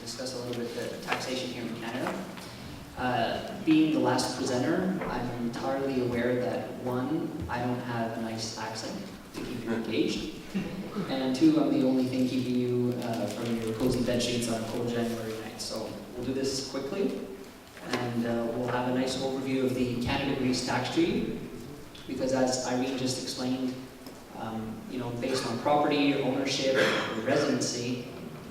discuss a little bit the taxation here in Canada. Being the last presenter, I'm entirely aware that one, I don't have a nice accent to keep you engaged, and two, I'm the only thing keeping you from your cozy bed sheets on a cold January night. So we'll do this quickly, and we'll have a nice overview of the Canada-Greece tax treaty, because as Irene just explained, based on property, or ownership, or residency,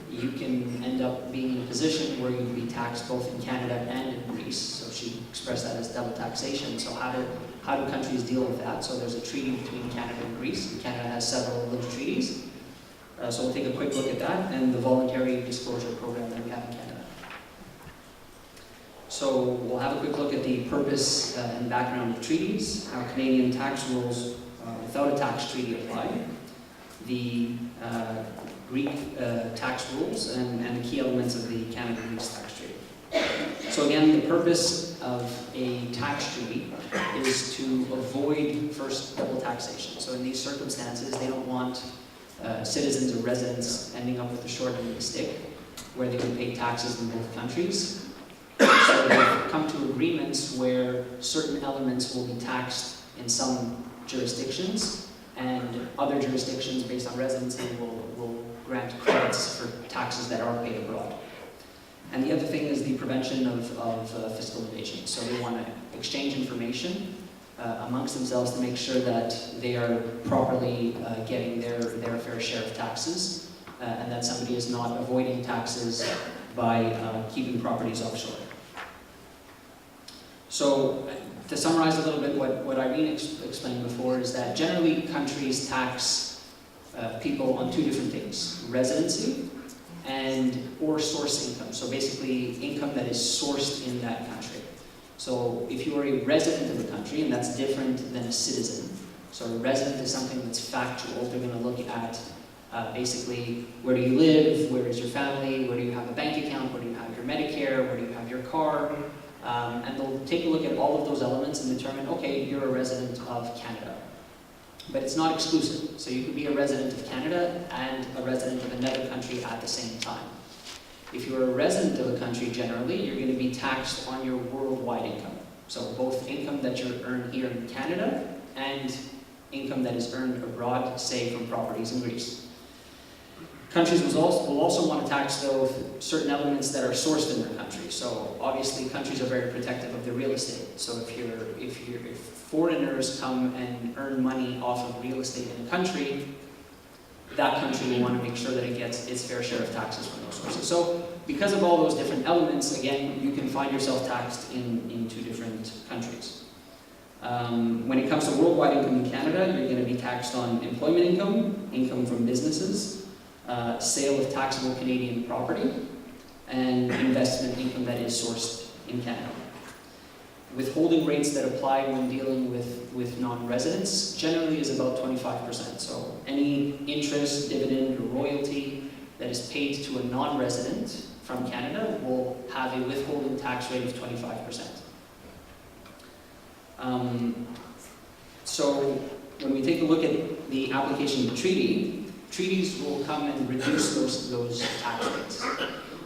you can end up being in a position where you'll be taxed both in Canada and in Greece. So she expressed that as double taxation. So how do countries deal with that? So there's a treaty between Canada and Greece, and Canada has several of those treaties. So we'll take a quick look at that, and the voluntary disclosure program that we have in Canada. So we'll have a quick look at the purpose and background of treaties, how Canadian tax rules without a tax treaty apply, the Greek tax rules, and the key elements of the Canada-Greece tax treaty. So again, the purpose of a tax treaty is to avoid first double taxation. So in these circumstances, they don't want citizens or residents ending up with the short end of the stick, where they can pay taxes in both countries. So they've come to agreements where certain elements will be taxed in some jurisdictions, and other jurisdictions based on residency will grant credits for taxes that are paid abroad. And the other thing is the prevention of fiscal evasion. So they want to exchange information amongst themselves to make sure that they are properly getting their fair share of taxes, and that somebody is not avoiding taxes by keeping properties offshore. So to summarize a little bit what Irene explained before is that generally countries tax people on two different things: residency or source income. So basically income that is sourced in that country. So if you are a resident of the country, and that's different than a citizen. So a resident is something that's factual. They're going to look at basically, where do you live, where is your family, where do you have a bank account, where do you have your Medicare, where do you have your car, and they'll take a look at all of those elements and determine, okay, you're a resident of Canada. But it's not exclusive. So you could be a resident of Canada and a resident of another country at the same time. If you're a resident of a country, generally, you're going to be taxed on your worldwide income. So both income that you earn here in Canada and income that is earned abroad, say from properties in Greece. Countries will also want to tax, though, certain elements that are sourced in their country. So obviously, countries are very protective of their real estate. So if foreigners come and earn money off of real estate in a country, that country will want to make sure that it gets its fair share of taxes from those sources. So because of all those different elements, again, you can find yourself taxed in two different countries. When it comes to worldwide income in Canada, you're going to be taxed on employment income, income from businesses, sale of taxable Canadian property, and investment income that is sourced in Canada. Withholding rates that apply when dealing with non-residents generally is about 25%. So any interest, dividend, or royalty that is paid to a non-resident from Canada will have a withholding tax rate of 25%. So when we take a look at the application of the treaty, treaties will come and reduce those tax rates.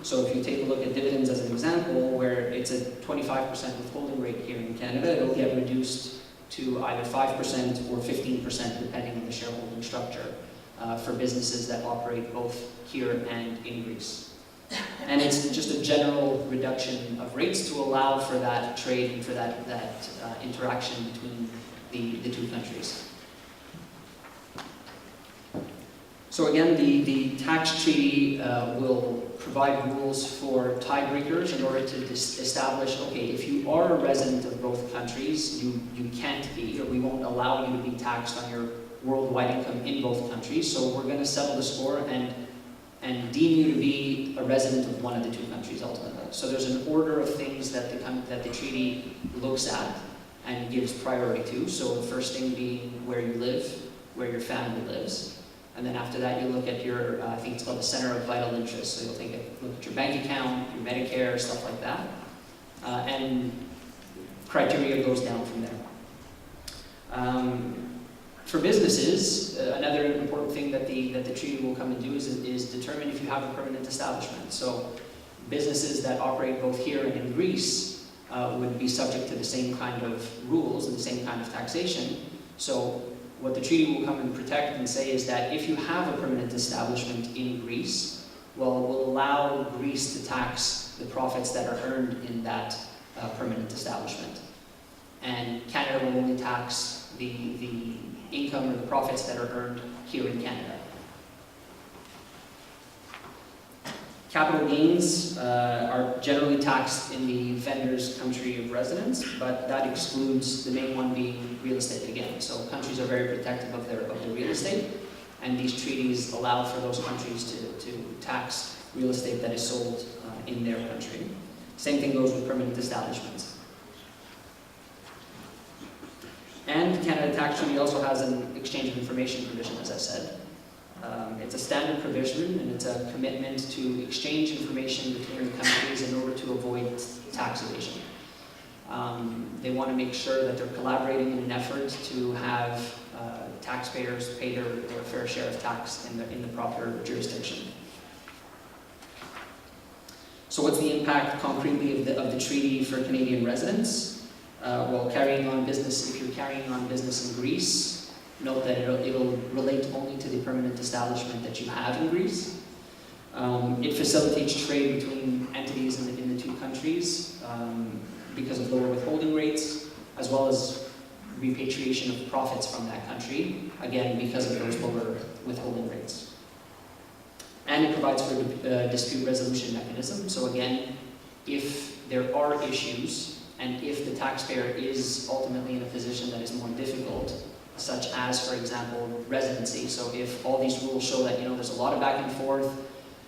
So if you take a look at dividends as an example, where it's a 25% withholding rate here in Canada, it'll get reduced to either 5% or 15% depending on the shareholding structure for businesses that operate both here and in Greece. And it's just a general reduction of rates to allow for that trade and for that interaction between the two countries. So again, the tax treaty will provide rules for tiebreakers in order to establish, okay, if you are a resident of both countries, you can't be, or we won't allow you to be taxed on your worldwide income in both countries, so we're going to settle the score and deem you to be a resident of one of the two countries ultimately. So there's an order of things that the treaty looks at and gives priority to. So the first thing being where you live, where your family lives. And then after that, you look at your, I think it's called the center of vital interest. So you'll look at your bank account, your Medicare, stuff like that. And criteria goes down from there. For businesses, another important thing that the treaty will come and do is determine if you have a permanent establishment. So businesses that operate both here and in Greece would be subject to the same kind of rules and the same kind of taxation. So what the treaty will come and protect and say is that if you have a permanent establishment in Greece, well, it will allow Greece to tax the profits that are earned in that permanent establishment. And Canada will only tax the income or the profits that are earned here in Canada. Capital gains are generally taxed in the vendor's country of residence, but that excludes the main one being real estate again. So countries are very protective of their real estate, and these treaties allow for those countries to tax real estate that is sold in their country. Same thing goes with permanent establishments. And the Canada Tax Treaty also has an exchange of information provision, as I said. It's a standard provision, and it's a commitment to exchange information between the countries in order to avoid tax evasion. They want to make sure that they're collaborating in an effort to have taxpayers pay their fair share of tax in the proper jurisdiction. So what's the impact concretely of the treaty for Canadian residents? Well, carrying on business, if you're carrying on business in Greece, note that it'll relate only to the permanent establishment that you have in Greece. It facilitates trade between entities in the two countries because of lower withholding rates, as well as repatriation of profits from that country, again, because of those lower withholding rates. And it provides for a dispute resolution mechanism. So again, if there are issues, and if the taxpayer is ultimately in a position that is more difficult, such as, for example, residency. So if all these rules show that, there's a lot of back and forth,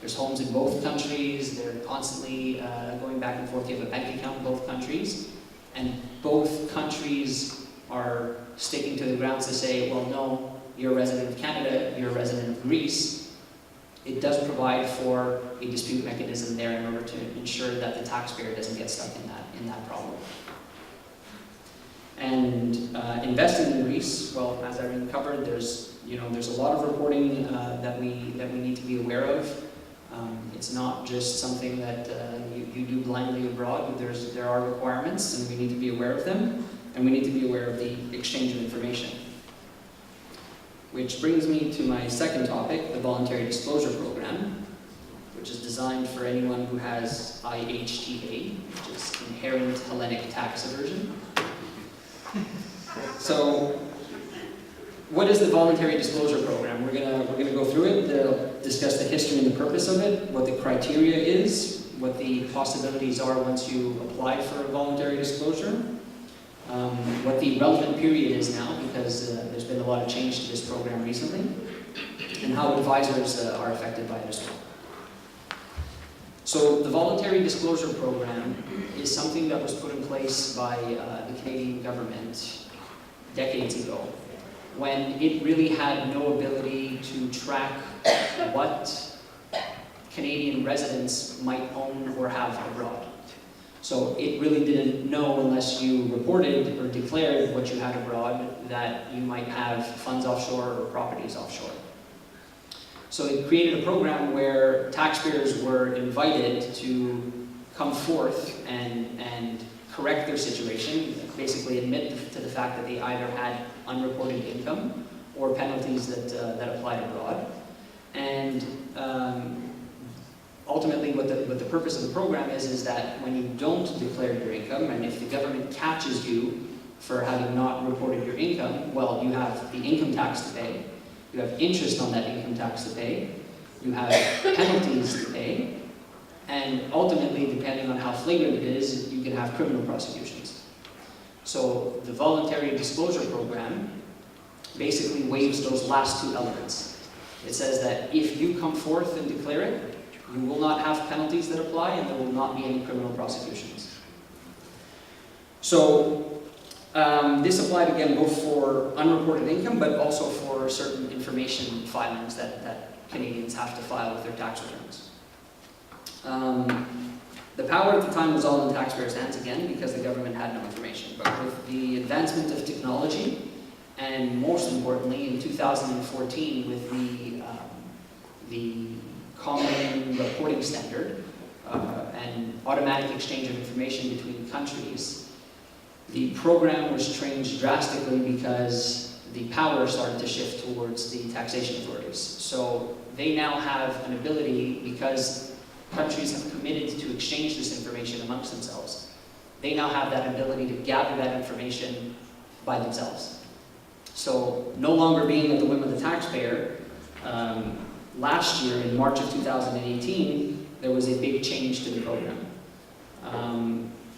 there's homes in both countries, they're constantly going back and forth, you have a bank account in both countries, and both countries are sticking to the grounds to say, well, no, you're a resident of Canada, you're a resident of Greece. It does provide for a dispute mechanism there in order to ensure that the taxpayer doesn't get stuck in that problem. And investing in Greece, well, as Irene covered, there's a lot of reporting that we need to be aware of. It's not just something that you do blindly abroad. There are requirements, and we need to be aware of them, and we need to be aware of the exchange of information. Which brings me to my second topic, the Voluntary Disclosure Program, which is designed for anyone who has IHTA, which is Inherent Hellenic Tax Aversion. So, what is the Voluntary Disclosure Program? We're gonna go through it, discuss the history and the purpose of it, what the criteria is, what the possibilities are once you apply for a voluntary disclosure, what the relevant period is now, because there's been a lot of change to this program recently, and how advisors are affected by it as well. So the Voluntary Disclosure Program is something that was put in place by the Canadian government decades ago, when it really had no ability to track what Canadian residents might own or have abroad. So it really didn't know, unless you reported or declared what you had abroad, that you might have funds offshore or properties offshore. So it created a program where taxpayers were invited to come forth and correct their situation, basically admit to the fact that they either had unreported income or penalties that applied abroad. And ultimately what the purpose of the program is that when you don't declare your income, and if the government catches you for having not reported your income, well, you have the income tax to pay, you have interest on that income tax to pay, you have penalties to pay, and ultimately, depending on how flagrant it is, you can have criminal prosecutions. So the Voluntary Disclosure Program basically waives those last two elements. It says that if you come forth and declare it, you will not have penalties that apply, and there will not be any criminal prosecutions. So this applied again both for unreported income, but also for certain information filings that Canadians have to file with their tax returns. The power at the time was all in taxpayers' hands again, because the government had no information. But with the advancement of technology, and most importantly in 2014 with the Common Reporting Standard automatic exchange of information between countries, the program was changed drastically because the power started to shift towards the taxation authorities. So they now have an ability, because countries have committed to exchange this information amongst themselves, they now have that ability to gather that information by themselves. So no longer being at the whim of the taxpayer, last year in March of 2018, there was a big change to the program.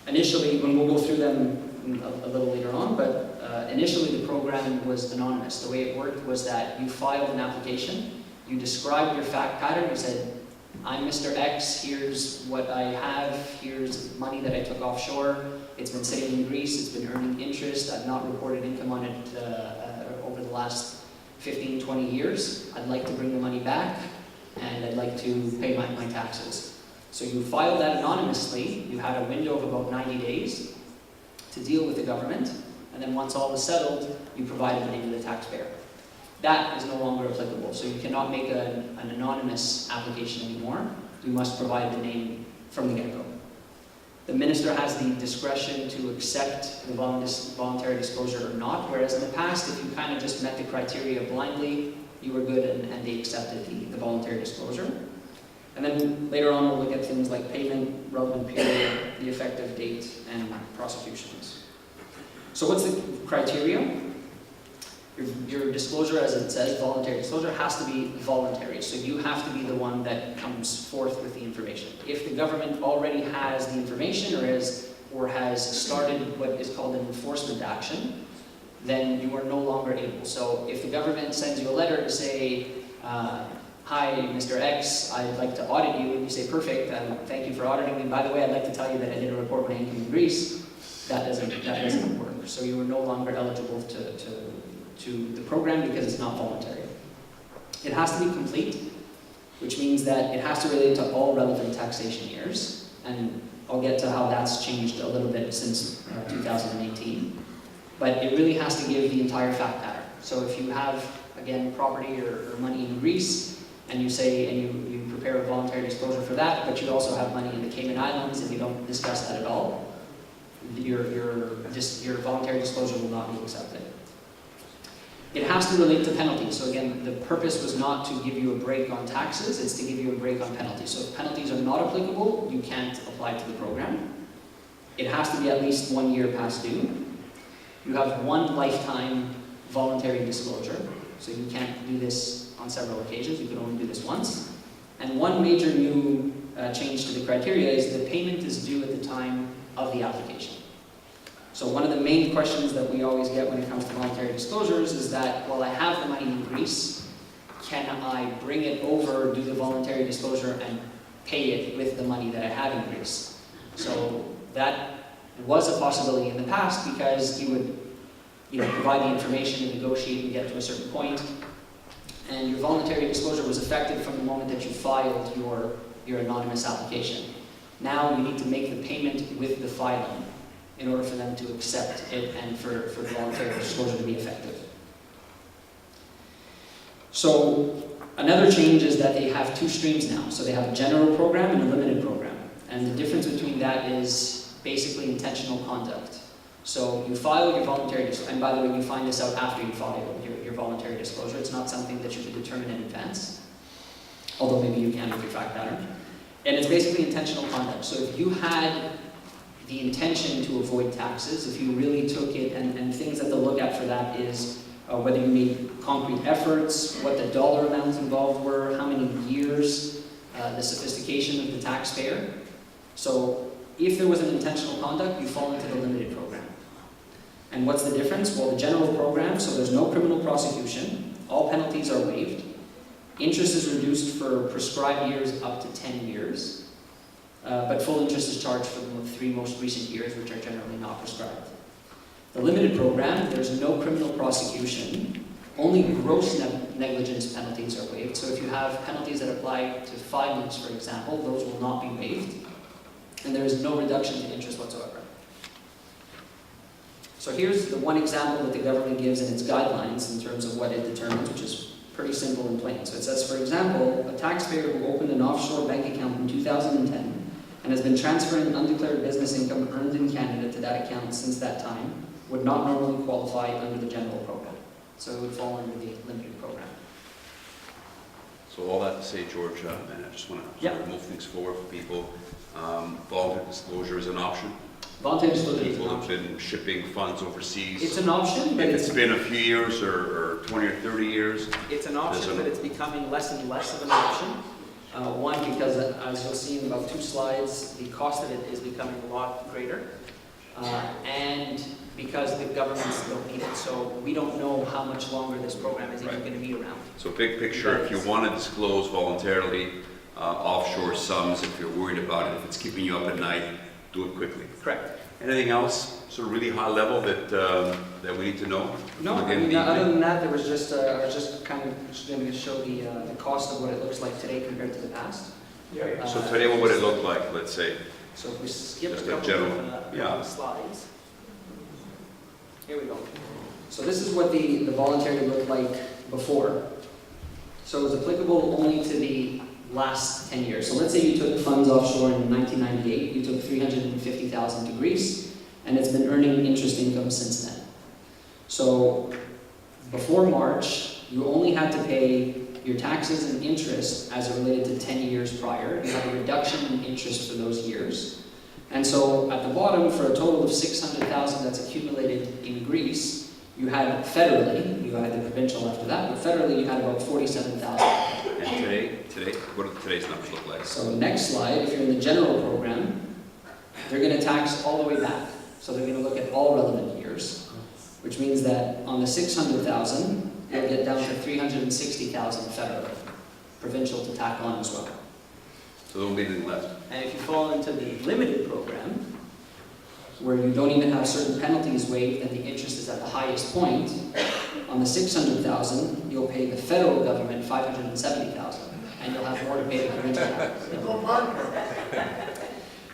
Initially, when we'll go through them a little later on, but initially the program was anonymous. The way it worked was that you filed an application, you described your fact pattern, you said, I'm Mr. X, here's what I have, here's money that I took offshore, it's been sitting in Greece, it's been earning interest, I've not reported income on it over the last 15, 20 years, I'd like to bring the money back, and I'd like to pay my taxes. So you filed that anonymously, you had a window of about 90 days to deal with the government, and then once all was settled, you provided the name of the taxpayer. That is no longer applicable, so you cannot make an anonymous application anymore. You must provide the name from the get-go. The minister has the discretion to accept the voluntary disclosure or not, whereas in the past, if you kind of just met the criteria blindly, you were good and they accepted the voluntary disclosure. And then later on, we'll look at things like payment, relevant period, the effective date, and prosecutions. So what's the criteria? Your disclosure, as it says, voluntary disclosure, has to be voluntary. So you have to be the one that comes forth with the information. If the government already has the information or has started what is called an enforcement action, then you are no longer able. So if the government sends you a letter to say, hi, Mr. X, I'd like to audit you, and you say, perfect, thank you for auditing me. By the way, I'd like to tell you that I didn't report my income in Greece. That doesn't work. So you are no longer eligible to the program because it's not voluntary. It has to be complete, which means that it has to relate to all relevant taxation years, and I'll get to how that's changed a little bit since 2018. But it really has to give the entire fact pattern. So if you have, again, property or money in Greece, and you say, and you prepare a voluntary disclosure for that, but you also have money in the Cayman Islands, and you don't discuss that at all, your voluntary disclosure will not be accepted. It has to relate to penalties. So again, the purpose was not to give you a break on taxes, it's to give you a break on penalties. So if penalties are not applicable, you can't apply to the program. It has to be at least 1 year past due. You have one lifetime voluntary disclosure, so you can't do this on several occasions, you can only do this once. And one major new change to the criteria is the payment is due at the time of the application. So one of the main questions that we always get when it comes to voluntary disclosures is that, well, I have the money in Greece, can I bring it over, do the voluntary disclosure, and pay it with the money that I have in Greece? So that was a possibility in the past because you would provide the information and negotiate and get to a certain point, and your voluntary disclosure was effective from the moment that you filed your anonymous application. Now you need to make the payment with the filing in order for them to accept it and for the voluntary disclosure to be effective. So another change is that they have two streams now. So they have a general program and a limited program. And the difference between that is basically intentional conduct. So you file your voluntary disclosure, and by the way, you find this out after you file your voluntary disclosure. It's not something that you can determine in advance, although maybe you can with your fact pattern. And it's basically intentional conduct. So if you had the intention to avoid taxes, if you really took it, and things that they'll look at for that is whether you made concrete efforts, what the dollar amounts involved were, how many years, the sophistication of the taxpayer. So if there was an intentional conduct, you fall into the limited program. And what's the difference? Well, the general program, so there's no criminal prosecution, all penalties are waived, interest is reduced for prescribed years up to 10 years, but full interest is charged for the 3 most recent years, which are generally not prescribed. The limited program, there's no criminal prosecution, only gross negligence penalties are waived. So if you have penalties that apply to 5 months, for example, those will not be waived. And there is no reduction to interest whatsoever. So here's the one example that the government gives in its guidelines in terms of what it determines, which is pretty simple and plain. So it says, for example, a taxpayer who opened an offshore bank account in 2010 and has been transferring undeclared business income earned in Canada to that account since that time would not normally qualify under the general program. So it would fall under the limited program. So all that to say, George, and I just want to sort of move things forward for people. Voluntary disclosure is an option. Voluntary disclosure is an People have option. been shipping funds overseas. It's an option, but If it's been a few years or 20 or 30 years. it's an option, but it's becoming less and less of an option. One, because as you'll see in about 2 slides, the cost of it is becoming a lot greater. And because the governments don't need it. So we don't know how much longer this program is even going to be around. So big picture, if you want to disclose voluntarily offshore sums, if you're worried about it, if it's keeping you up at night, do it quickly. Correct. Anything else, sort of really high level that we need to know? No, I mean, other than that, there was just I was just kind of going to show the cost of what it looks like today compared to the past. Yeah. So today, what would it look like, let's say? So if we skip Just a a couple general, of slides. Here we go. So this is what the voluntary looked like before. So it was applicable only to the last 10 years. So let's say you took funds offshore in 1998, you took 350,000 to Greece, and it's been earning interest income since then. So before March, you only had to pay your taxes and interest as it related to 10 years prior. You had a reduction in interest for those years. And so at the bottom, for a total of 600,000 that's accumulated in Greece, you had federally, you had the provincial after that, but federally you had about 47,000. And today, what do today's numbers look like? So next slide, if you're in the general program, they're going to tax all the way back. So they're going to look at all relevant years, which means that on the 600,000, you'll get down to 360,000 federally, provincial to tack on as well. So there won't be anything left. And if you fall into the limited program, where you don't even have certain penalties waived and the interest is at the highest point, on the 600,000, you'll pay the federal government 570,000, and you'll have more to pay the provincial government.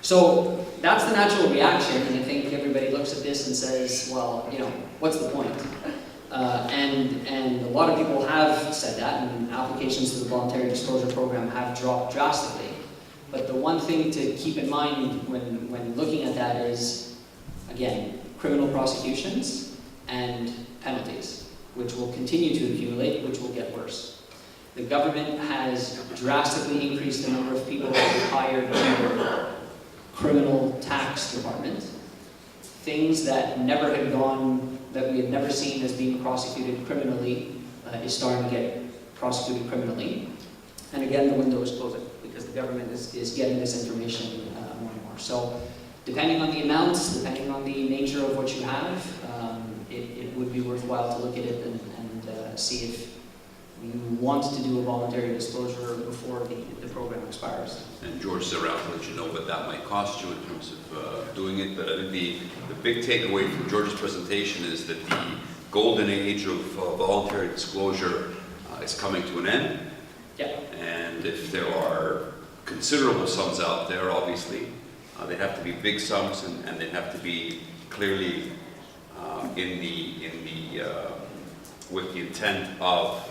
So that's the natural reaction, and I think everybody looks at this and says, well, you know, what's the point? And a lot of people have said that, and applications to the voluntary disclosure program have dropped drastically. But the one thing to keep in mind when looking at that is, again, criminal prosecutions and penalties, which will continue to accumulate, which will get worse. The government has drastically increased the number of people that are hired to their criminal tax department. Things that never had gone, that we had never seen as being prosecuted criminally, is starting to get prosecuted criminally. And again, the window is closing because the government is getting this information more and more. So depending on the amounts, depending on the nature of what you have, it would be worthwhile to look at it and see if you want to do a voluntary disclosure before the program expires. And George is around to let you know what that might cost you in terms of doing it. But I think the big takeaway from George's presentation is that the golden age of voluntary disclosure is coming to an end. Yeah. And if there are considerable sums out there, obviously, they have to be big sums, and they have to be clearly with the intent of